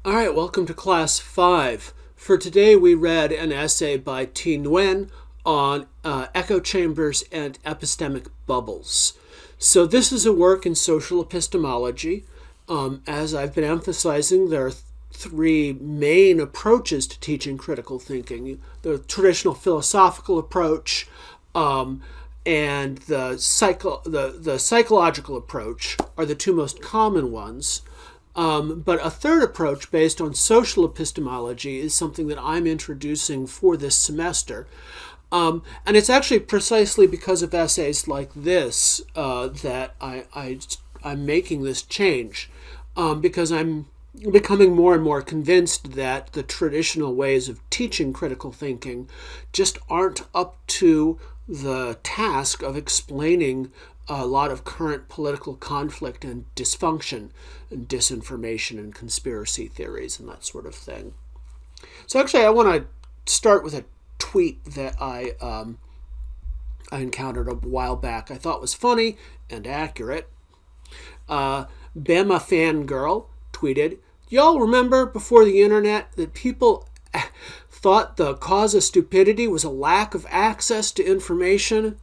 All right, welcome to Class 5. For today, we read an essay by T. Nguyen on echo chambers and epistemic bubbles. So this is a work in social epistemology. As I've been emphasizing, there are three main approaches to teaching critical thinking. The traditional philosophical approach, and the psychological approach are the two most common ones. But a third approach based on social epistemology is something that I'm introducing for this semester. And it's actually precisely because of essays like this that I'm making this change, because I'm becoming more and more convinced that the traditional ways of teaching critical thinking just aren't up to the task of explaining a lot of current political conflict and dysfunction and disinformation and conspiracy theories and that sort of thing. So actually, I want to start with a tweet that I encountered a while back. I thought was funny and accurate. Bama Fangirl tweeted, "Y'all remember before the internet that people thought the cause of stupidity was a lack of access to information?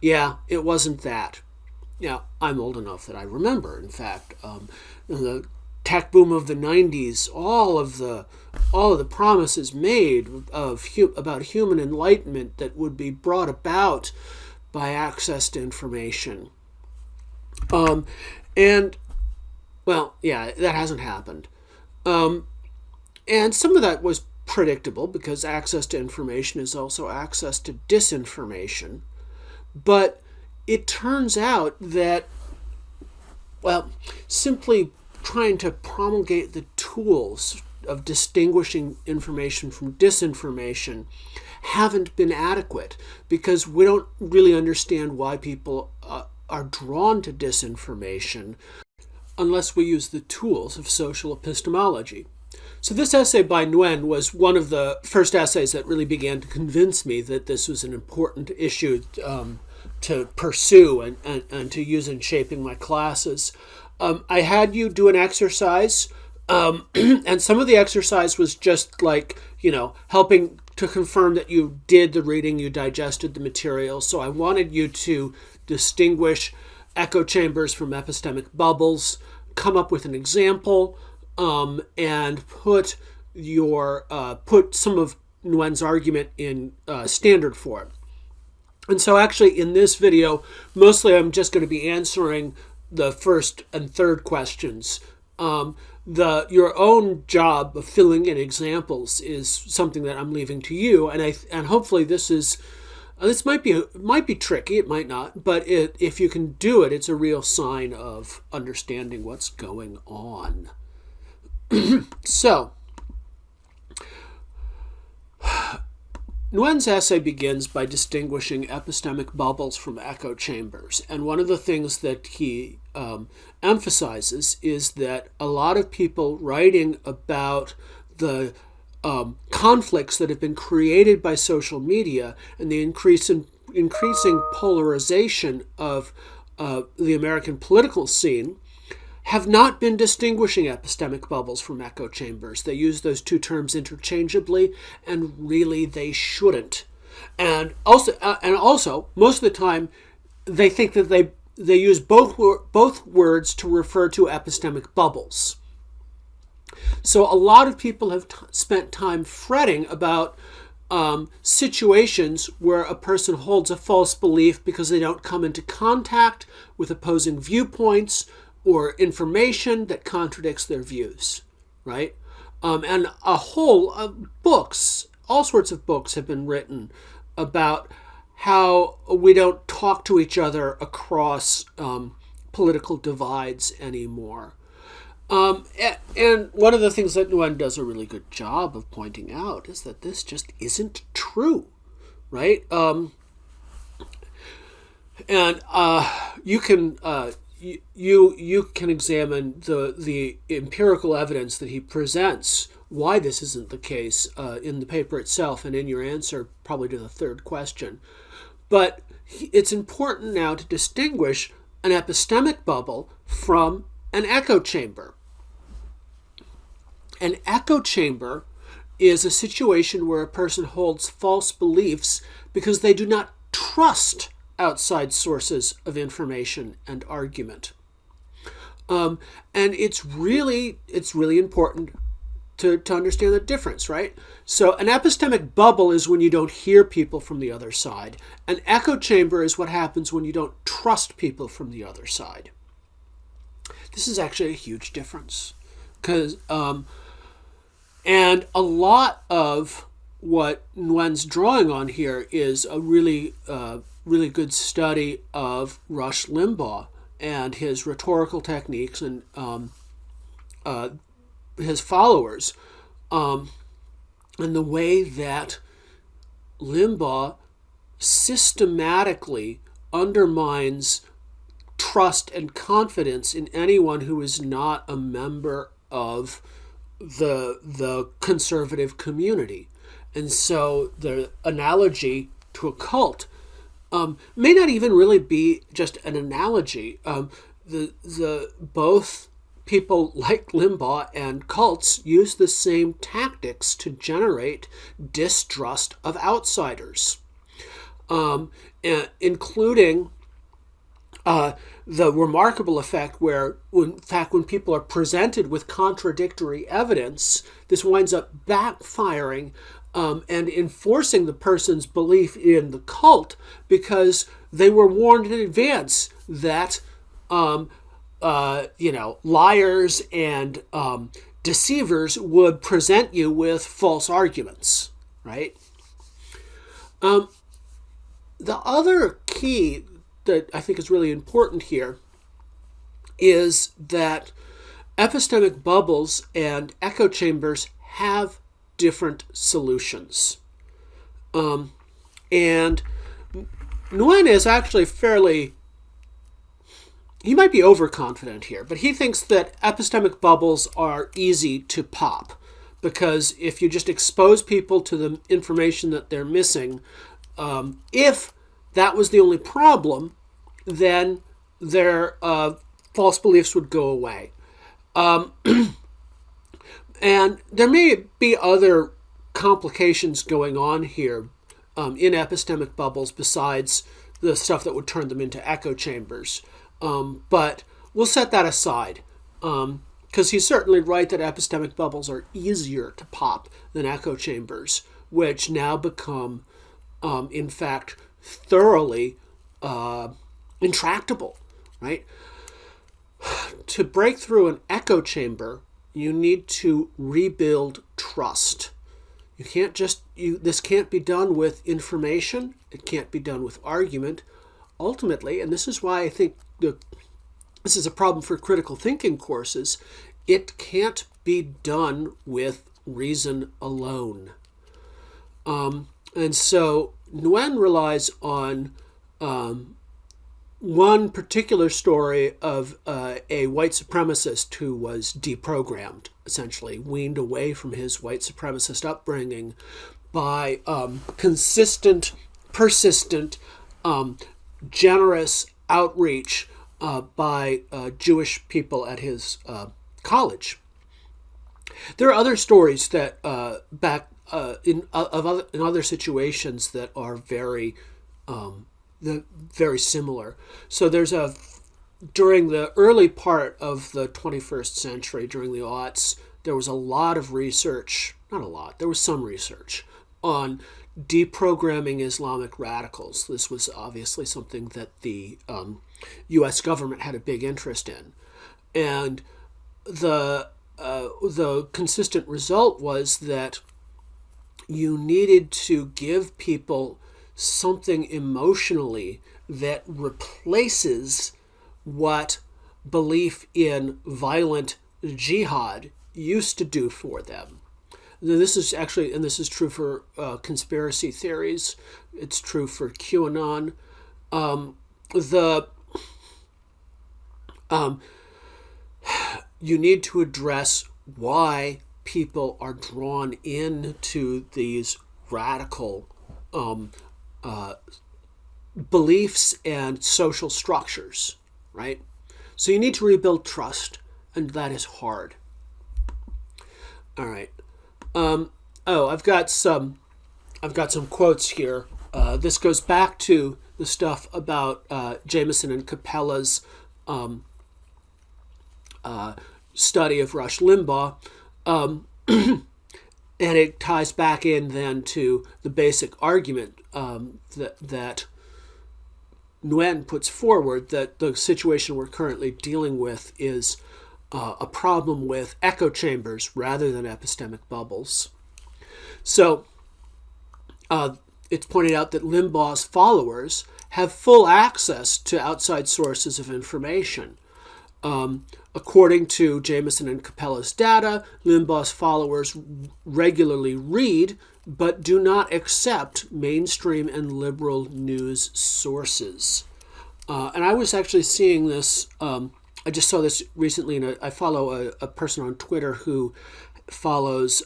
Yeah, it wasn't that." Yeah, I'm old enough that I remember, in fact, the tech boom of the 90s, all of the promises made about human enlightenment that would be brought about by access to information. And, well, yeah, that hasn't happened. And some of that was predictable because access to information is also access to disinformation. But it turns out that, well, simply trying to promulgate the tools of distinguishing information from disinformation haven't been adequate because we don't really understand why people are drawn to disinformation unless we use the tools of social epistemology. So this essay by Nguyen was one of the first essays that really began to convince me that this was an important issue to pursue and to use in shaping my classes. I had you do an exercise, and some of the exercise was just like, helping to confirm that you did the reading, you digested the material. So I wanted you to distinguish echo chambers from epistemic bubbles, come up with an example, and put some of Nguyen's argument in standard form. And so actually in this video, mostly I'm just going to be answering the first and third questions. Your own job of filling in examples is something that I'm leaving to you, and hopefully this might be tricky, it might not, but if you can do it, it's a real sign of understanding what's going on. So, Nguyen's essay begins by distinguishing epistemic bubbles from echo chambers. And one of the things that he emphasizes is that a lot of people writing about the conflicts that have been created by social media and the increasing polarization of the American political scene have not been distinguishing epistemic bubbles from echo chambers. They use those two terms interchangeably, and really they shouldn't. And also, most of the time, they think that they use both words to refer to epistemic bubbles. So a lot of people have spent time fretting about situations where a person holds a false belief because they don't come into contact with opposing viewpoints or information that contradicts their views, right? And books, all sorts of books have been written about how we don't talk to each other across political divides anymore. And one of the things that Nguyen does a really good job of pointing out is that this just isn't true, right? And you can examine the empirical evidence that he presents why this isn't the case in the paper itself and in your answer probably to the third question. But it's important now to distinguish an epistemic bubble from an echo chamber. An echo chamber is a situation where a person holds false beliefs because they do not trust outside sources of information and argument. And it's really important to understand the difference, right? So an epistemic bubble is when you don't hear people from the other side. An echo chamber is what happens when you don't trust people from the other side. This is actually a huge difference. And a lot of what Nguyen's drawing on here is a really good study of Rush Limbaugh and his rhetorical techniques and his followers, and the way that Limbaugh systematically undermines trust and confidence in anyone who is not a member of the conservative community. And so the analogy to a cult may not even really be just an analogy. Both people like Limbaugh and cults use the same tactics to generate distrust of outsiders, including the remarkable effect where, in fact, when people are presented with contradictory evidence, this winds up backfiring and enforcing the person's belief in the cult because they were warned in advance that liars and deceivers would present you with false arguments, right? The other key that I think is really important here is that epistemic bubbles and echo chambers have different solutions. And Nguyen is actually he might be overconfident here, but he thinks that epistemic bubbles are easy to pop because if you just expose people to the information that they're missing, if that was the only problem, then their false beliefs would go away. And there may be other complications going on here in epistemic bubbles besides the stuff that would turn them into echo chambers. But we'll set that aside because he's certainly right that epistemic bubbles are easier to pop than echo chambers, which now become, in fact, thoroughly intractable, right? To break through an echo chamber, you need to rebuild trust. You can't this can't be done with information. It can't be done with argument. Ultimately, and this is why I think this is a problem for critical thinking courses, it can't be done with reason alone. And so Nguyen relies on one particular story of a white supremacist who was deprogrammed, essentially weaned away from his white supremacist upbringing by consistent, persistent, generous outreach by Jewish people at his college. There are other stories that in other situations that are very similar. So there's during the early part of the 21st century, during the aughts, there was a lot of research, not a lot, there was some research on deprogramming Islamic radicals. This was obviously something that the U.S. government had a big interest in. And the consistent result was that you needed to give people something emotionally that replaces what belief in violent jihad used to do for them. This is true for conspiracy theories. It's true for QAnon. You need to address why people are drawn into these radical beliefs and social structures, right? So you need to rebuild trust, and that is hard. All right. I've got some quotes here. This goes back to the stuff about Jameson and Capella's study of Rush Limbaugh, and it ties back in then to the basic argument that Nguyen puts forward, that the situation we're currently dealing with is a problem with echo chambers rather than epistemic bubbles. So it's pointed out that Limbaugh's followers have full access to outside sources of information. According to Jameson and Capella's data, Limbaugh's followers regularly read but do not accept mainstream and liberal news sources. And I was actually seeing this, I just saw this recently, I follow a person on Twitter who follows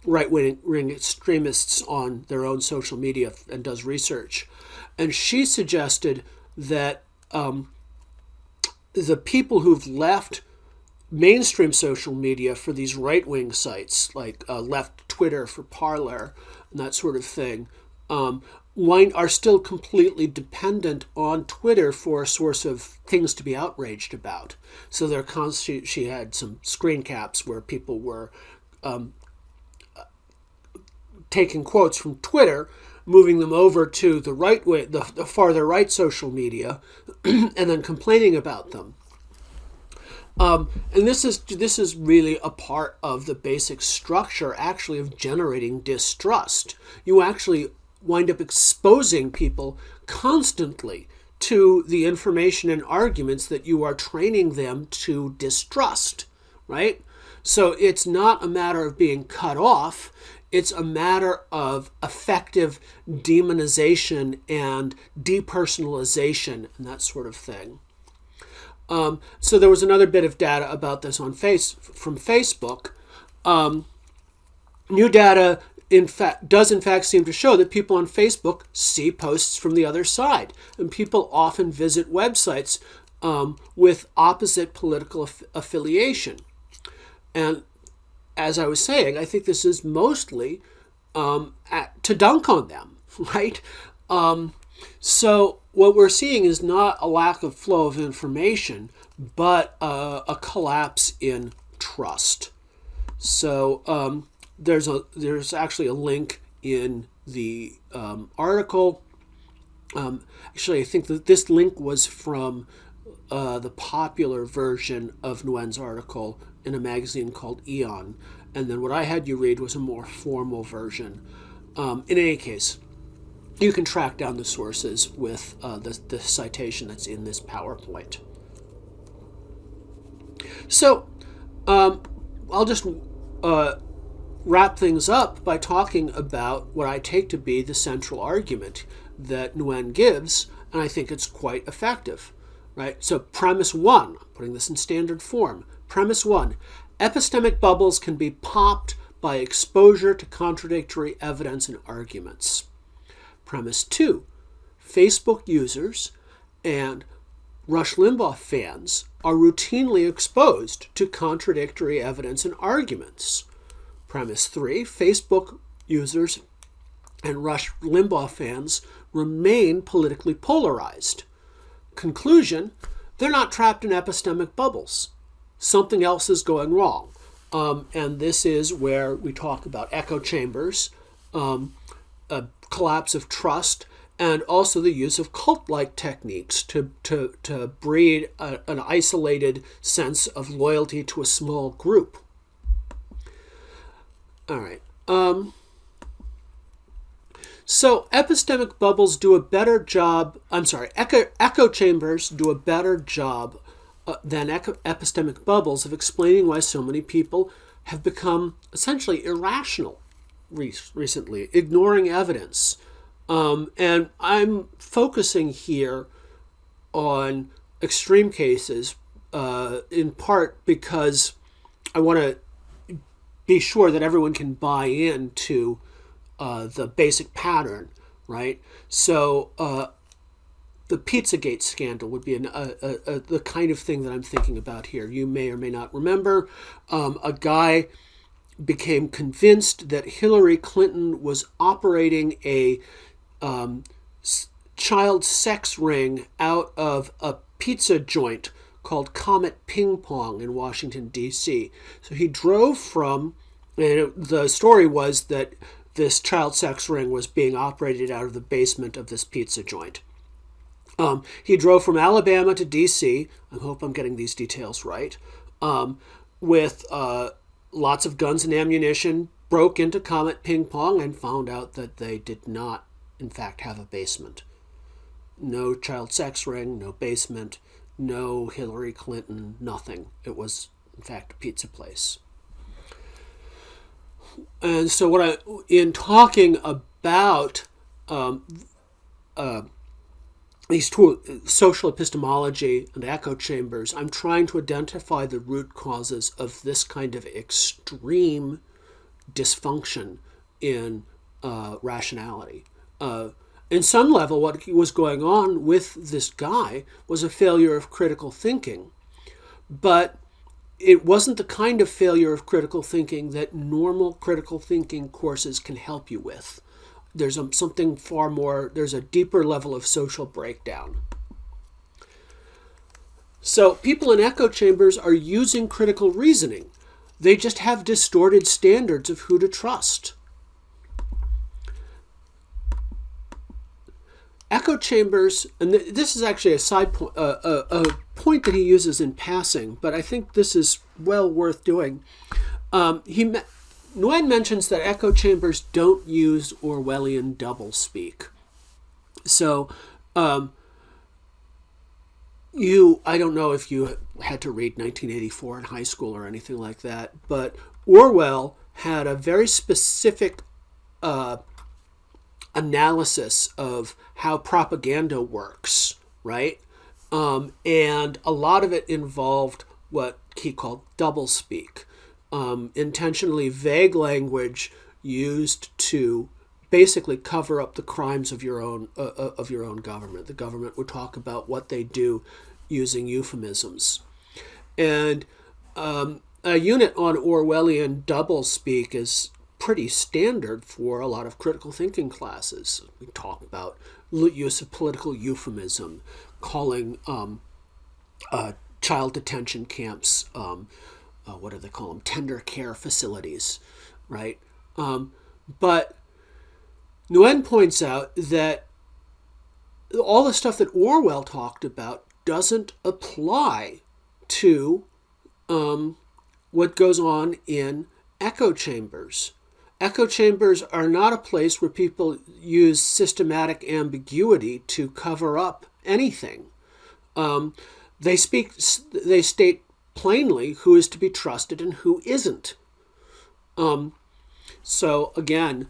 right-wing extremists on their own social media and does research. And she suggested that the people who've left mainstream social media for these right-wing sites, like left Twitter for Parler and that sort of thing, are still completely dependent on Twitter for a source of things to be outraged about. So she had some screen caps where people were taking quotes from Twitter, moving them over to the right way, the farther right social media, and then complaining about them. And this is really a part of the basic structure, actually, of generating distrust. You actually wind up exposing people constantly to the information and arguments that you are training them to distrust, right? So it's not a matter of being cut off. It's a matter of effective demonization and depersonalization and that sort of thing. So there was another bit of data about this from Facebook. New data does in fact seem to show that people on Facebook see posts from the other side, and people often visit websites with opposite political affiliation. And as I was saying, I think this is mostly to dunk on them, right? So what we're seeing is not a lack of flow of information, but a collapse in trust. So there's actually a link in the article. Actually, I think that this link was from the popular version of Nguyen's article in a magazine called Eon. And then what I had you read was a more formal version. In any case, you can track down the sources with the citation that's in this PowerPoint. So I'll just wrap things up by talking about what I take to be the central argument that Nguyen gives, and I think it's quite effective. Right? So premise one, putting this in standard form. Premise one, epistemic bubbles can be popped by exposure to contradictory evidence and arguments. Premise two, Facebook users and Rush Limbaugh fans are routinely exposed to contradictory evidence and arguments. Premise three, Facebook users and Rush Limbaugh fans remain politically polarized. Conclusion, they're not trapped in epistemic bubbles. Something else is going wrong. And this is where we talk about echo chambers, a collapse of trust, and also the use of cult-like techniques to breed an isolated sense of loyalty to a small group. All right. So epistemic bubbles do a better job, echo chambers do a better job than epistemic bubbles of explaining why so many people have become essentially irrational recently, ignoring evidence. And I'm focusing here on extreme cases, in part because I want to be sure that everyone can buy into the basic pattern, right? So the Pizzagate scandal would be the kind of thing that I'm thinking about here. You may or may not remember a guy became convinced that Hillary Clinton was operating a child sex ring out of a pizza joint called Comet Ping Pong in Washington, D.C. So he drove from, and the story was that this child sex ring was being operated out of the basement of this pizza joint. He drove from Alabama to D.C., I hope I'm getting these details right, with lots of guns and ammunition, broke into Comet Ping Pong and found out that they did not, in fact, have a basement. No child sex ring, no basement, no Hillary Clinton, nothing. It was, in fact, a pizza place. And so in talking about these two, social epistemology and echo chambers, I'm trying to identify the root causes of this kind of extreme dysfunction in rationality. In some level, what was going on with this guy was a failure of critical thinking. But it wasn't the kind of failure of critical thinking that normal critical thinking courses can help you with. There's something far more, there's a deeper level of social breakdown. So people in echo chambers are using critical reasoning. They just have distorted standards of who to trust. Echo chambers, and this is actually a side point, a point that he uses in passing, but I think this is well worth doing. Nguyen mentions that echo chambers don't use Orwellian doublespeak. So, I don't know if you had to read 1984 in high school or anything like that, but Orwell had a very specific analysis of how propaganda works, right? And a lot of it involved what he called doublespeak, intentionally vague language used to basically cover up the crimes of your own government. The government would talk about what they do using euphemisms, and a unit on Orwellian doublespeak is pretty standard for a lot of critical thinking classes. We talk about use of political euphemism, calling child detention camps, what do they call them? Tender care facilities, right? But Nguyen points out that all the stuff that Orwell talked about doesn't apply to what goes on in echo chambers. Echo chambers are not a place where people use systematic ambiguity to cover up anything. They state plainly who is to be trusted and who isn't. So again,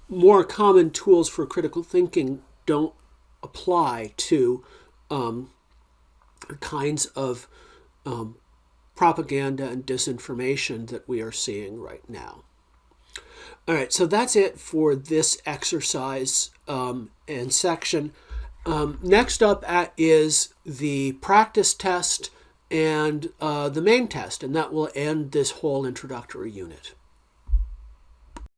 more common tools for critical thinking don't apply to kinds of propaganda and disinformation that we are seeing right now. All right, so that's it for this exercise and section. Next up is the practice test and the main test, and that will end this whole introductory unit.